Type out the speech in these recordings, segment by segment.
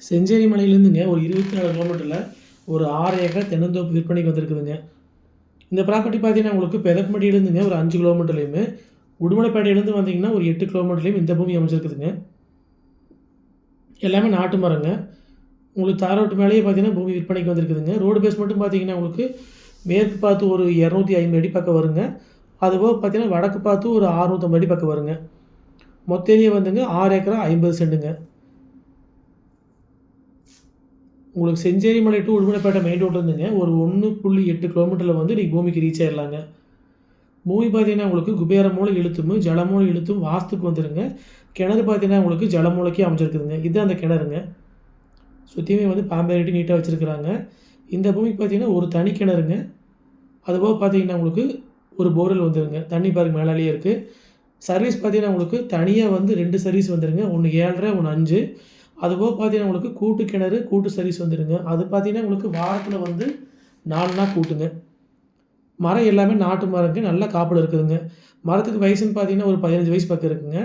செஞ்சேரி மலையிலேருந்துங்க ஒரு 24 கிலோமீட்டரில் ஒரு 6 ஏக்கர் தென்னந்தோப்பு விற்பனைக்கு வந்திருக்குதுங்க. இந்த ப்ராப்பர்ட்டி பார்த்தீங்கன்னா, உங்களுக்கு பெதப்பமட்டியிலேருந்துங்க ஒரு 5 கிலோமீட்டர்லையுமே, உடுமலைப்பேட்டையிலேருந்து வந்தீங்கன்னா ஒரு 8 கிலோமீட்டர்லையும் இந்த பூமி அமைஞ்சிருக்குதுங்க. எல்லாமே நாட்டு மரங்க. உங்களுக்கு தார் ரோட்டு மேலேயே பார்த்தீங்கன்னா, பூமி விற்பனைக்கு வந்திருக்குதுங்க. ரோடு பேஸ் மட்டும் பார்த்தீங்கன்னா, உங்களுக்கு மேற்கு பார்த்து ஒரு 250 அடி பக்கம் வருங்க. அதுபோக பார்த்தீங்கன்னா, வடக்கு பார்த்து ஒரு 650 அடி பக்கம் வருங்க. மொத்த ஏரியா வந்துங்க 6 ஏக்கரா 50 சென்ட்டுங்க. உங்களுக்கு செஞ்சேரிமலை டூ உடுமலைப்பேட்டை மெயின் ரோட்லேருந்துங்க ஒரு 1.8 கிலோமீட்டரில் வந்து நீங்கள் பூமிக்கு ரீச் ஆயிடலாங்க. பூமி பார்த்தீங்கன்னா, உங்களுக்கு குபேரமூலை இழுத்தும், ஜலமூலை இழுத்தும் வாஸ்துக்கு வந்துருங்க. கிணறு பார்த்தீங்கன்னா, உங்களுக்கு ஜலமூலைக்கே அமைஞ்சிருக்குதுங்க. இதுதான் அந்த கிணறுங்க. சுற்றியுமே வந்து பாம்பேரிட்டி நீட்டாக வச்சுருக்குறாங்க. இந்த பூமிக்கு பார்த்தீங்கன்னா, ஒரு தனி கிணறுங்க. அதுபோக பார்த்தீங்கன்னா, உங்களுக்கு ஒரு போர்வெல் வந்துருங்க. தண்ணி பாருங்க மேலாலேயே இருக்குது. சர்வீஸ் பார்த்தீங்கன்னா, உங்களுக்கு தனியாக வந்து 2 சர்வீஸ் வந்துருங்க. ஒன்று 7.5 ஒன்று 5. அதுபோக பார்த்தீங்கன்னா, உங்களுக்கு கூட்டு கிணறு, கூட்டு சர்வீஸ் வந்துருங்க. அது பார்த்தீங்கன்னா, உங்களுக்கு வாரத்தில் வந்து 4 நாள் கூட்டுங்க. மரம் எல்லாமே நாட்டு மரங்க. நல்ல காப்பில் இருக்குதுங்க. மரத்துக்கு வயசுன்னு பார்த்தீங்கன்னா, ஒரு 15 வயசு பக்கம் இருக்குங்க.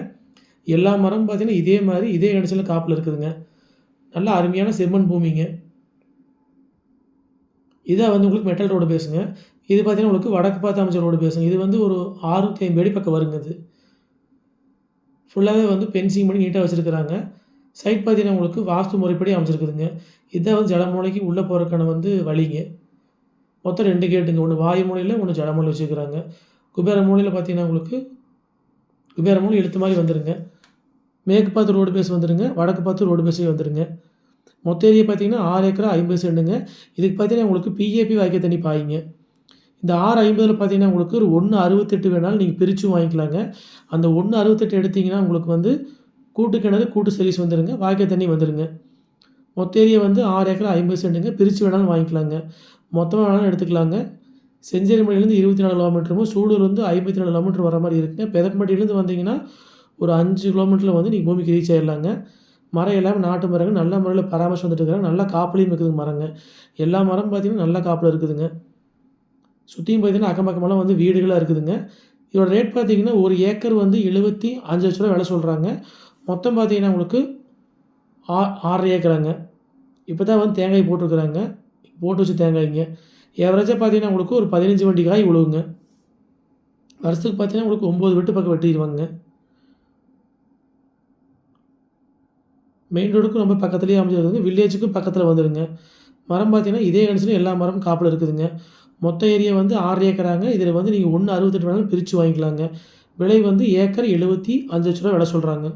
எல்லா மரமும் பார்த்தீங்கன்னா, இதே மாரி இதே கண்டிஷனில் காப்பில் இருக்குதுங்க. நல்ல அருமையான செம்மண் பூமிங்க. இதான் வந்து உங்களுக்கு மெட்டல் ரோடு பேஸுங்க. இது பார்த்தீங்கன்னா, உங்களுக்கு வடக்கு பார்த்து அமைஞ்ச ரோடு பேஸுங்க. இது வந்து ஒரு 650 அடி பக்கம் வருங்க இது. ஃபுல்லாகவே வந்து பென்சிங் பண்ணி நீட்டாக வச்சுருக்குறாங்க. சைட் பார்த்தீங்கன்னா, உங்களுக்கு வாஸ்து முறைப்படி அமைச்சிருக்குதுங்க. இதான் வந்து ஜலமூலைக்கு உள்ளே போகிறதுக்கான வந்து வழிங்க. மொத்தம் 2 கேட்டுங்க. ஒன்று வாயு மூலையில், ஒன்று ஜலமூலையில் வச்சுருக்குறாங்க. குபேர மூலையில் பார்த்தீங்கன்னா, உங்களுக்கு குபேர மூலை இழுத்து மாதிரி வந்துருங்க. மேற்கு பார்த்து ரோடு பேஸ் வந்துருங்க. வடக்கு பார்த்து ரோடு பேஸே வந்துருங்க. மொத்த ஏரியா பார்த்தீங்கன்னா 6 ஏக்கரா 50 சென்ட்டுங்க. இதுக்கு பார்த்தீங்கன்னா, உங்களுக்கு பிஏபி வாய்க்கால் தண்ணி பாயுங்க. இந்த 6.50ல் பார்த்தீங்கன்னா, உங்களுக்கு ஒரு 1.68 வேணாலும் நீங்கள் பிரிச்சும் வாங்கிக்கலாங்க. அந்த 1.68 எடுத்தீங்கன்னா, உங்களுக்கு வந்து கூட்டு கிணறு, கூட்டு சர்வீஸ் வந்துருங்க. வாய்க்கால் தண்ணி வந்துருங்க. மொத்த ஏரியா வந்து 6 ஏக்கரா 50 சென்ட்டுங்க. பிரித்து வேணாலும் வாங்கிக்கலாங்க. மொத்தமாக வேணாலும் எடுத்துக்கலாங்க. செஞ்சேரிமலையிலேருந்து 24 கிலோமீட்டரும், சூலூர் வந்து 54 கிலோமீட்டர் வர மாதிரி இருக்குங்க. பெதப்பமட்டியிலேருந்து வந்தீங்கன்னா, ஒரு 5 கிலோமீட்டரில் வந்து நீங்கள் பூமிக்கு ரீச் ஆயிடலாங்க. மரம் எல்லாமே நாட்டு மரங்க. நல்ல முறையில் பராமரிச்சு வந்துட்டு இருக்காங்க. நல்லா காப்புலையும் இருக்குதுங்க மரங்க. எல்லா மரமும் பார்த்தீங்கன்னா, நல்ல காப்பில் இருக்குதுங்க. சுற்றியும் பார்த்தீங்கன்னா, அக்கம் பக்கமெல்லாம் வந்து வீடுகளாக இருக்குதுங்க. இதோட ரேட் பார்த்தீங்கன்னா, ஒரு ஏக்கர் வந்து 75 லட்ச ரூபா விலை சொல்கிறாங்க. மொத்தம் பார்த்தீங்கன்னா, உங்களுக்கு 6.5 ஏக்கராங்க. இப்போ தான் வந்து தேங்காய் போட்டிருக்குறாங்க. போட்டு வச்ச தேங்காய்ங்க. ஏவரேஜாக பார்த்தீங்கன்னா, உங்களுக்கு ஒரு 15 வண்டி காய் விழுவுங்க. வருஷத்துக்கு பார்த்தீங்கன்னா, உங்களுக்கு 9 வெட்டு பக்கம் வெட்டிடுவாங்க. மெயின் ரோடுக்கும் ரொம்ப பக்கத்துலேயே அமைஞ்சிருக்குதுங்க. வில்லேஜுக்கும் பக்கத்தில் வந்துடுங்க. மரம் பார்த்தீங்கன்னா, இதே கண்டிஷனில் எல்லா மரமும் காப்பில் இருக்குதுங்க. மொத்த ஏரியா வந்து 6 ஏக்கராங்க. இதில் வந்து நீங்கள் 1.68 வேணாலும் பிரித்து வாங்கிக்கலாங்க. விலை வந்து ஏக்கர் 75 லட்ச ரூபா விலை சொல்கிறாங்க.